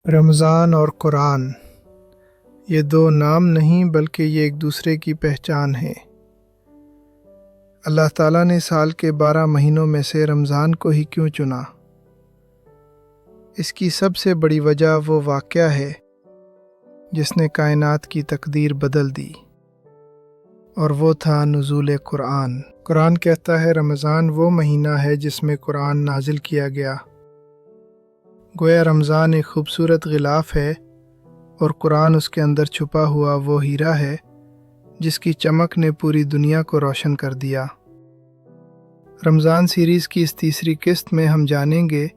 رمضان اور قرآن یہ دو نام نہیں بلکہ یہ ایک دوسرے کی پہچان ہے۔ اللہ تعالیٰ نے سال کے 12 مہینوں میں سے رمضان کو ہی کیوں چنا؟ اس کی سب سے بڑی وجہ وہ واقعہ ہے جس نے کائنات کی تقدیر بدل دی، اور وہ تھا نزول قرآن۔ قرآن کہتا ہے رمضان وہ مہینہ ہے جس میں قرآن نازل کیا گیا۔ گویا رمضان ایک خوبصورت غلاف ہے اور قرآن اس کے اندر چھپا ہوا وہ ہیرا ہے جس کی چمک نے پوری دنیا کو روشن کر دیا۔ رمضان سیریز کی اس تیسری قسط میں ہم جانیں گے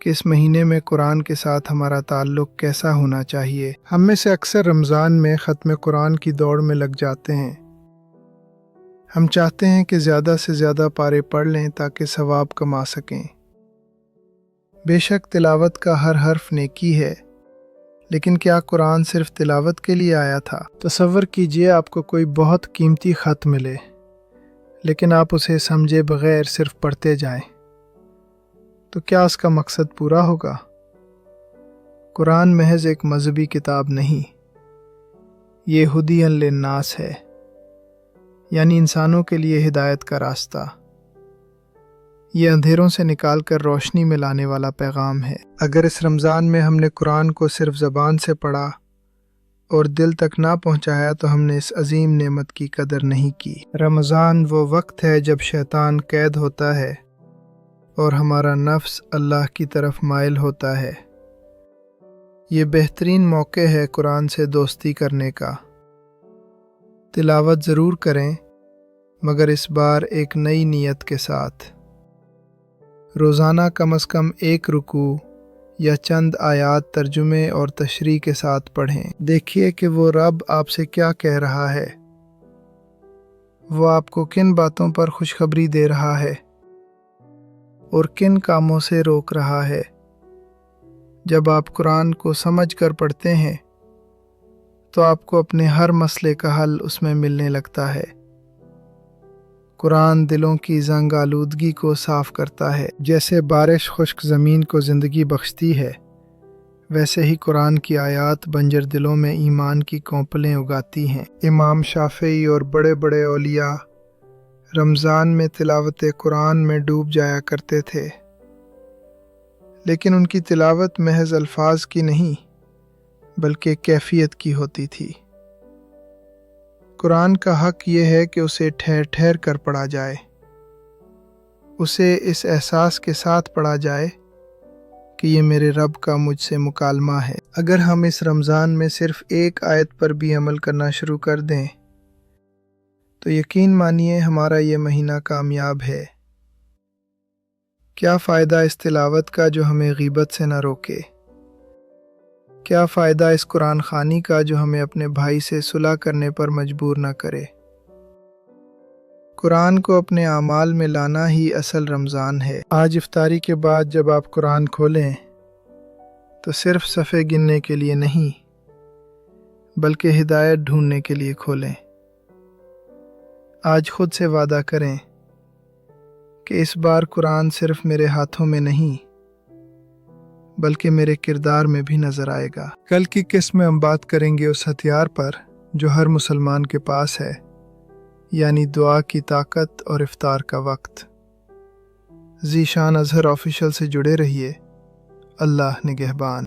کہ اس مہینے میں قرآن کے ساتھ ہمارا تعلق کیسا ہونا چاہیے۔ ہم میں سے اکثر رمضان میں ختم قرآن کی دوڑ میں لگ جاتے ہیں۔ ہم چاہتے ہیں کہ زیادہ سے زیادہ پارے پڑھ لیں تاکہ ثواب کما سکیں۔ بے شک تلاوت کا ہر حرف نیکی ہے، لیکن کیا قرآن صرف تلاوت کے لیے آیا تھا؟ تصور کیجئے آپ کو کوئی بہت قیمتی خط ملے، لیکن آپ اسے سمجھے بغیر صرف پڑھتے جائیں، تو کیا اس کا مقصد پورا ہوگا؟ قرآن محض ایک مذہبی کتاب نہیں، یہ ہدی للناس ہے، یعنی انسانوں کے لیے ہدایت کا راستہ۔ یہ اندھیروں سے نکال کر روشنی میں لانے والا پیغام ہے۔ اگر اس رمضان میں ہم نے قرآن کو صرف زبان سے پڑھا اور دل تک نہ پہنچایا تو ہم نے اس عظیم نعمت کی قدر نہیں کی۔ رمضان وہ وقت ہے جب شیطان قید ہوتا ہے اور ہمارا نفس اللہ کی طرف مائل ہوتا ہے۔ یہ بہترین موقع ہے قرآن سے دوستی کرنے کا۔ تلاوت ضرور کریں، مگر اس بار ایک نئی نیت کے ساتھ۔ روزانہ کم از کم ایک رکوع یا چند آیات ترجمے اور تشریح کے ساتھ پڑھیں۔ دیکھیے کہ وہ رب آپ سے کیا کہہ رہا ہے، وہ آپ کو کن باتوں پر خوشخبری دے رہا ہے اور کن کاموں سے روک رہا ہے۔ جب آپ قرآن کو سمجھ کر پڑھتے ہیں تو آپ کو اپنے ہر مسئلے کا حل اس میں ملنے لگتا ہے۔ قرآن دلوں کی زنگ آلودگی کو صاف کرتا ہے۔ جیسے بارش خشک زمین کو زندگی بخشتی ہے، ویسے ہی قرآن کی آیات بنجر دلوں میں ایمان کی کونپلیں اگاتی ہیں۔ امام شافعی اور بڑے بڑے اولیاء رمضان میں تلاوت قرآن میں ڈوب جایا کرتے تھے، لیکن ان کی تلاوت محض الفاظ کی نہیں بلکہ کیفیت کی ہوتی تھی۔ قرآن کا حق یہ ہے کہ اسے ٹھہر ٹھہر کر پڑھا جائے، اسے اس احساس کے ساتھ پڑھا جائے کہ یہ میرے رب کا مجھ سے مکالمہ ہے۔ اگر ہم اس رمضان میں صرف ایک آیت پر بھی عمل کرنا شروع کر دیں تو یقین مانیے ہمارا یہ مہینہ کامیاب ہے۔ کیا فائدہ اس تلاوت کا جو ہمیں غیبت سے نہ روکے؟ کیا فائدہ اس قرآن خوانی کا جو ہمیں اپنے بھائی سے صلح کرنے پر مجبور نہ کرے؟ قرآن کو اپنے اعمال میں لانا ہی اصل رمضان ہے۔ آج افطاری کے بعد جب آپ قرآن کھولیں تو صرف صفحے گننے کے لیے نہیں بلکہ ہدایت ڈھونڈنے کے لیے کھولیں۔ آج خود سے وعدہ کریں کہ اس بار قرآن صرف میرے ہاتھوں میں نہیں بلکہ میرے کردار میں بھی نظر آئے گا۔ کل کی قسط میں ہم بات کریں گے اس ہتھیار پر جو ہر مسلمان کے پاس ہے، یعنی دعا کی طاقت اور افطار کا وقت۔ ذی شان اظہر آفیشیل سے جڑے رہیے۔ اللہ نگہبان۔